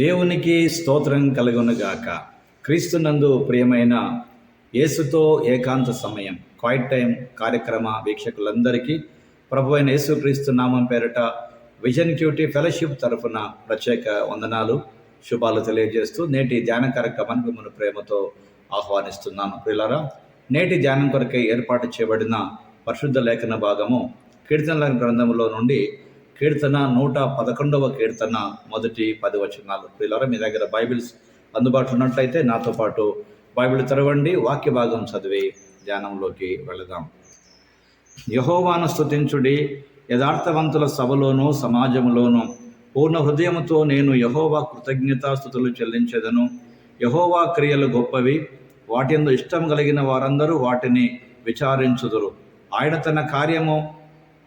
దేవునికి స్తోత్రం కలుగునుగాక. క్రీస్తునందు ప్రియమైన యేసుతో ఏకాంత సమయం క్వైట్ టైం కార్యక్రమ వీక్షకులందరికీ ప్రభు అయిన యేసుక్రీస్తు నామం పేరిట విజన్ క్యూటీ ఫెలోషిప్ తరఫున ప్రత్యేక వందనాలు, శుభాలు తెలియజేస్తూ నేటి ధ్యాన కార్యక్రమానికి మిమ్మల్ని ప్రేమతో ఆహ్వానిస్తున్నాను. ప్రియులారా, నేటి ధ్యానం కొరకై ఏర్పాటు చేయబడిన పరిశుద్ధ లేఖన భాగము కీర్తనల గ్రంథంలో నుండి కీర్తన 111వ కీర్తన మొదటి 10 వచనాలు. ప్రియులారా, మీ దగ్గర బైబిల్స్ అందుబాటులో ఉన్నట్లయితే నాతో పాటు బైబిల్ తెరవండి, వాక్య భాగం చదివి ధ్యానంలోకి వెళదాం. యెహోవాను స్తుతించుడి, యథార్థవంతుల సభలోనూ సమాజంలోనూ పూర్ణ హృదయముతో నేను యెహోవా కృతజ్ఞతాస్తుతులు చెల్లించెదను. యెహోవా క్రియలు గొప్పవి, వాటియందు ఇష్టం కలిగిన వారందరూ వాటిని విచారించుదురు. ఆయన తన కార్యము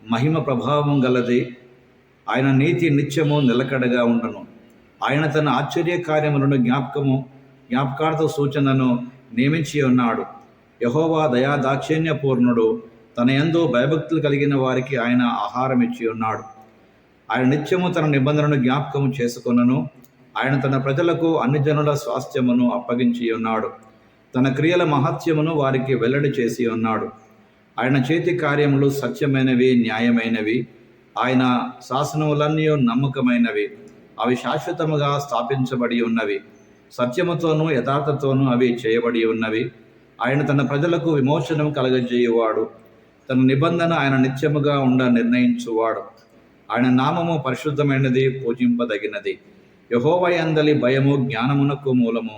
మహిమ ప్రభావం గలది, ఆయన నీతి నిత్యము నిలకడగా ఉండను. ఆయన తన ఆశ్చర్య కార్యములను జ్ఞాపకార్థ సూచనను నియమించి ఉన్నాడు. యెహోవా దయా దాక్షిణ్య పూర్ణుడు, తన యందు భయభక్తులు కలిగిన వారికి ఆయన ఆహారం ఇచ్చి ఉన్నాడు. ఆయన నిత్యము తన నిబంధనను జ్ఞాపకము చేసుకొనను. ఆయన తన ప్రజలకు అన్ని జనుల స్వాస్థ్యమును అప్పగించి ఉన్నాడు. తన క్రియల మహత్యమును వారికి వెల్లడి చేసి ఉన్నాడు. ఆయన చేతి కార్యములు సత్యమైనవి, న్యాయమైనవి. ఆయన శాసనములన్నీ నమ్మకమైనవి, అవి శాశ్వతముగా స్థాపించబడి ఉన్నవి. సత్యముతోనూ యథార్థతోనూ అవి చేయబడి ఉన్నవి. ఆయన తన ప్రజలకు విమోచనం కలగజేయువాడు. తన నిబంధన ఆయన నిత్యముగా నిర్ణయించువాడు. ఆయన నామము పరిశుద్ధమైనది, పూజింపదగినది. యెహోవా యందలి భయము జ్ఞానమునకు మూలము.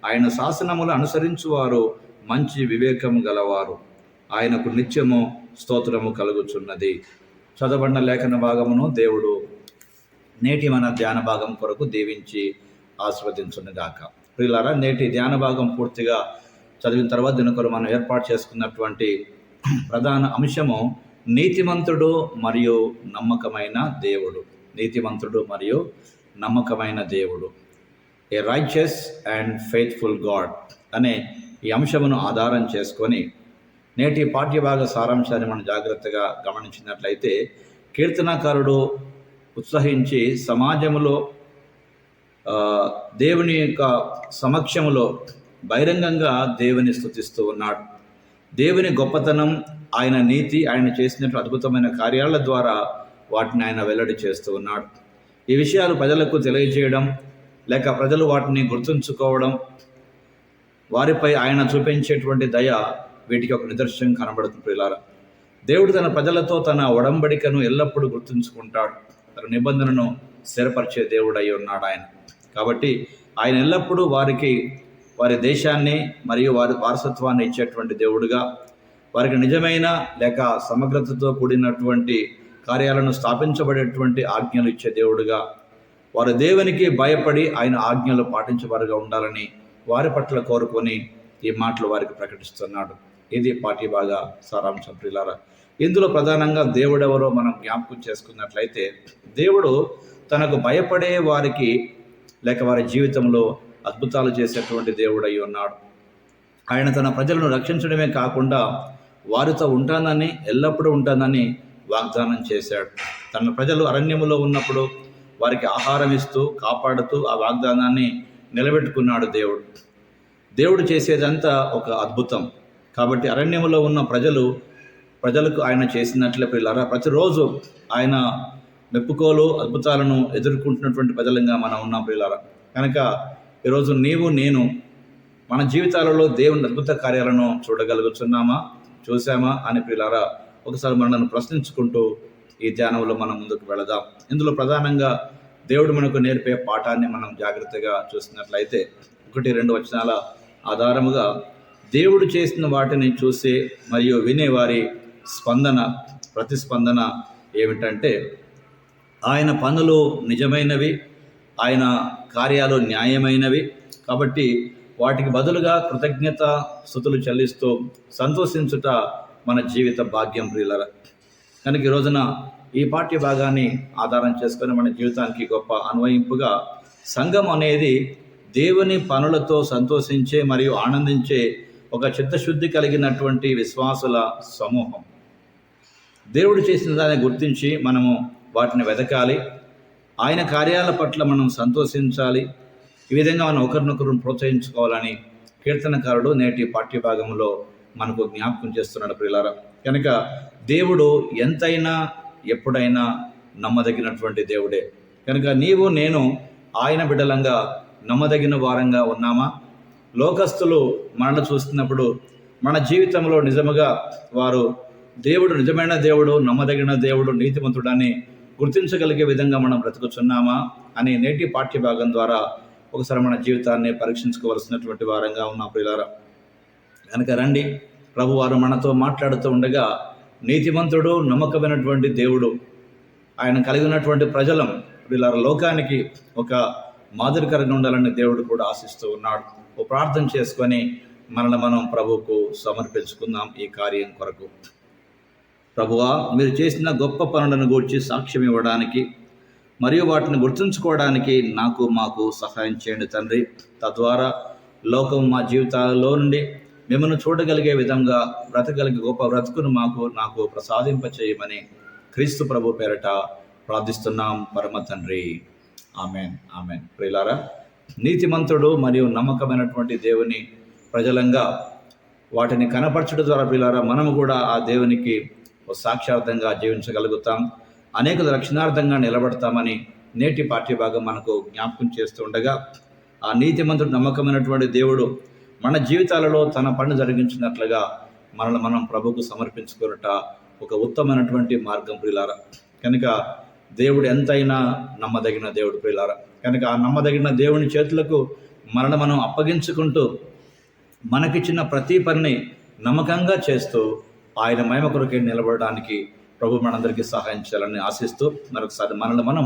ఆయన శాసనములు అనుసరించువారు మంచి వివేకము గలవారు. ఆయనకు నిత్యము స్తోత్రము కలుగుచున్నది. చదవబడిన లేఖన భాగమును దేవుడు నేటి మన ధ్యాన భాగం కొరకు దీవించి ఆశీర్వదించునుగాక. ప్రియులారా, నేటి ధ్యాన భాగం పూర్తిగా చదివిన తర్వాత దీనికొరకు మనం ఏర్పాటు చేసుకున్నటువంటి ప్రధాన అంశము నీతిమంతుడు మరియు నమ్మకమైన దేవుడు. నీతిమంతుడు మరియు నమ్మకమైన దేవుడు, ఏ రైచియస్ అండ్ ఫెయిత్ఫుల్ గాడ్ అనే ఈ అంశమును ఆధారం చేసుకొని నేటి పాఠ్యభాగ సారాంశాన్ని మనం జాగ్రత్తగా గమనించినట్లయితే, కీర్తనాకారుడు ఉత్సహించి సమాజంలో దేవుని యొక్క సమక్షములో బహిరంగంగా దేవుని స్తుతిస్తూ ఉన్నాడు. దేవుని గొప్పతనం, ఆయన నీతి, ఆయన చేసినట్లు అద్భుతమైన కార్యాల ద్వారా వాటిని ఆయన వెల్లడి చేస్తూ ఉన్నాడు. ఈ విషయాలు ప్రజలకు తెలియజేయడం, లేక ప్రజలు వాటిని గుర్తుంచుకోవడం, వారిపై ఆయన చూపించేటువంటి దయ, వీటికి ఒక నిదర్శనం కనబడుతుంది. ప్రియులారా, దేవుడు తన ప్రజలతో తన ఒడంబడికను ఎల్లప్పుడూ గుర్తుంచుకుంటాడు. తన నిబంధనను స్థిరపరిచే దేవుడు అయి ఉన్నాడు ఆయన. కాబట్టి ఆయన ఎల్లప్పుడూ వారి దేశాన్ని మరియు వారి వారసత్వాన్ని ఇచ్చేటువంటి దేవుడుగా, వారికి నిజమైన లేక సమగ్రతతో కూడినటువంటి కార్యాలను స్థాపించబడేటువంటి ఆజ్ఞలు ఇచ్చే దేవుడుగా, వారు దేవునికి భయపడి ఆయన ఆజ్ఞలు పాటించేవారుగా ఉండాలని వారి పట్ల కోరుకొని ఈ మాటలు వారికి ప్రకటిస్తున్నాడు. ఇది పాఠ్యభాగ సారాంశం. ప్రియులారా, ఇందులో ప్రధానంగా దేవుడెవరో మనం జ్ఞాపకం చేసుకున్నట్లయితే, దేవుడు తనకు భయపడే వారికి లేక వారి జీవితంలో అద్భుతాలు చేసేటువంటి దేవుడు అయి ఉన్నాడు. ఆయన తన ప్రజలను రక్షించడమే కాకుండా వారితో ఉంటానని, ఎల్లప్పుడూ ఉంటానని వాగ్దానం చేశాడు. తన ప్రజలు అరణ్యములో ఉన్నప్పుడు వారికి ఆహారం ఇస్తూ కాపాడుతూ ఆ వాగ్దానాన్ని నిలబెట్టుకున్నాడు దేవుడు చేసేదంతా ఒక అద్భుతం. కాబట్టి అరణ్యములో ఉన్న ప్రజలకు ఆయన చేసినట్లే ప్రియులారా, ప్రతిరోజు ఆయన మెప్పుకోలు అద్భుతాలను ఎదుర్కొంటున్నటువంటి ప్రజలంగా మనం ఉన్నాం ప్రియులారా. కనుక ఈరోజు నీవు నేను మన జీవితాలలో దేవుని అద్భుత కార్యాలను చూసామా అని ప్రియులారా, ఒకసారి మనల్ని ప్రశ్నించుకుంటూ ఈ ధ్యానంలో మనం ముందుకు వెళదాం. ఇందులో ప్రధానంగా దేవుడు మనకు నేర్పే పాఠాన్ని మనం జాగ్రత్తగా చూసినట్లయితే, 1-2 వచనాల ఆధారముగా దేవుడు చేసిన వాటిని చూసే మరియు వినేవారి ప్రతిస్పందన ఏమిటంటే, ఆయన పనులు నిజమైనవి, ఆయన కార్యాలు న్యాయమైనవి. కాబట్టి వాటికి బదులుగా కృతజ్ఞత స్తుతులు చెల్లిస్తూ సంతోషించుట మన జీవిత భాగ్యం ప్రియులారా. కనుక ఈ రోజున ఈ పాఠ్య భాగాన్ని ఆధారం చేసుకొని మన జీవితానికి గొప్ప అన్వయింపుగా సంఘం అనేది దేవుని పనులతో సంతోషించే మరియు ఆనందించే ఒక చిత్తశుద్ధి కలిగినటువంటి విశ్వాసుల సమూహం. దేవుడు చేసిన దాన్ని గుర్తించి మనము వాటిని వెతకాలి, ఆయన కార్యాల పట్ల మనం సంతోషించాలి. ఈ విధంగా మనం ఒకరినొకరు ప్రోత్సహించుకోవాలని కీర్తనకారుడు నేటి పాఠ్యభాగంలో మనకు జ్ఞాపకం చేస్తున్నాడు ప్రియులారా. కనుక దేవుడు ఎంతైనా ఎప్పుడైనా నమ్మదగినటువంటి దేవుడే. కనుక నీవు నేను ఆయన బిడ్డలంగా నమ్మదగిన వారంగా ఉన్నామా? లోకస్తులు మనల్ని చూస్తున్నప్పుడు మన జీవితంలో నిజముగా వారు దేవుడు నిజమైన దేవుడు, నమ్మదగిన దేవుడు, నీతిమంతుడని గుర్తించగలిగే విధంగా మనం బ్రతుకుతున్నామా అని నేటి పాఠ్యభాగం ద్వారా ఒకసారి మన జీవితాన్ని పరీక్షించుకోవాల్సినటువంటి వారంగా ఉన్న ప్రియులారా. కనుక రండి, ప్రభు వారు మనతో మాట్లాడుతూ ఉండగా నీతిమంతుడు, నమ్మకమైనటువంటి దేవుడు, ఆయన కలిగి ఉన్నటువంటి ప్రజలం ప్రియులారా లోకానికి ఒక మాదిరికరంగా ఉండాలని దేవుడు కూడా ఆశిస్తూ ఉన్నాడు. ఓ ప్రార్థన చేసుకొని మనల్ని మనం ప్రభువుకు సమర్పించుకుందాం ఈ కార్యం కొరకు. ప్రభువా, మీరు చేసిన గొప్ప పనులను గూర్చి సాక్ష్యం ఇవ్వడానికి మరియు వాటిని గుర్తుంచుకోవడానికి మాకు సహాయం చేయండి తండ్రి. తద్వారా లోకం మా జీవితాలలో నుండి మిమ్మల్ని చూడగలిగే విధంగా బ్రతకగలిగే గొప్ప బ్రతుకును నాకు ప్రసాదింపచేయమని క్రీస్తు ప్రభు పేరట ప్రార్థిస్తున్నాం పరమ తండ్రి. Amen, amen. ప్రియులారా, నీతిమంతుడు మరియు నమ్మకమైనటువంటి దేవుని ప్రజలంగా వాటిని కనపరచడం ద్వారా ప్రియులారా మనము కూడా ఆ దేవునికి సాక్షార్థంగా జీవించగలుగుతాం, అనేక రక్షణార్థంగా నిలబడతామని నేటి పాఠ్యభాగం మనకు జ్ఞాపకం చేస్తూ ఉండగా, ఆ నీతిమంతుడు నమ్మకమైనటువంటి దేవుడు మన జీవితాలలో తన పని జరిగించినట్లుగా మనల్ని మనం ప్రభువుకు సమర్పించుకున్నట ఒక ఉత్తమమైనటువంటి మార్గం ప్రియులారా. కనుక దేవుడు ఎంతైనా నమ్మదగిన దేవుడు ప్రియులారా. కనుక ఆ నమ్మదగిన దేవుని చేతులకు మనల్ని మనం అప్పగించుకుంటూ మనకిచ్చిన ప్రతి పనిని నమ్మకంగా చేస్తూ ఆయన మహిమ కొరకే నిలబడడానికి ప్రభు మనందరికీ సహాయం చేయాలని ఆశిస్తూ మరొకసారి మనల్ని మనం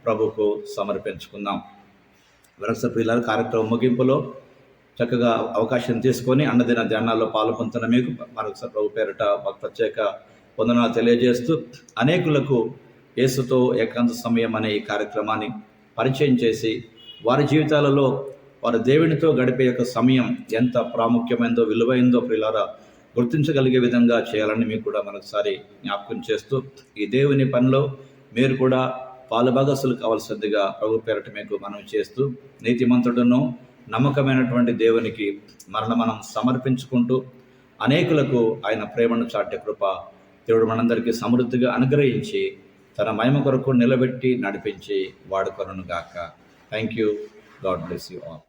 ప్రభుకు సమర్పించుకుందాం. మరొకసారి ప్రియులారా, కార్యక్రమం ముగింపులో చక్కగా అవకాశం తీసుకొని అన్నదిన ధ్యానాల్లో పాల్గొంటున్న మీకు మరొకసారి ప్రభు పేరిట ప్రత్యేక వందనాలు తెలియజేస్తూ అనేకులకు యేసుతో ఏకాంత సమయం అనే ఈ కార్యక్రమాన్ని పరిచయం చేసి వారి జీవితాలలో వారి దేవునితో గడిపే యొక్క సమయం ఎంత ప్రాముఖ్యమైనదో, విలువైందో ప్రియులారా గుర్తించగలిగే విధంగా చేయాలని మీకు కూడా మరొకసారి జ్ఞాపకం చేస్తూ ఈ దేవుని పనిలో మీరు కూడా పాలుభాగస్తులు కావాల్సిందిగా ప్రభు పేరట మీకు మనవి చేస్తూ నీతిమంతుడును నమ్మకమైనటువంటి దేవునికి మనం సమర్పించుకుంటూ అనేకులకు ఆయన ప్రేమను చాటే కృప దేవుడు మనందరికీ సమృద్ధిగా అనుగ్రహించి తన మహిమ కొరకు నిలబెట్టి నడిపించి వాడుకొనుగాక. Thank you. God bless you all.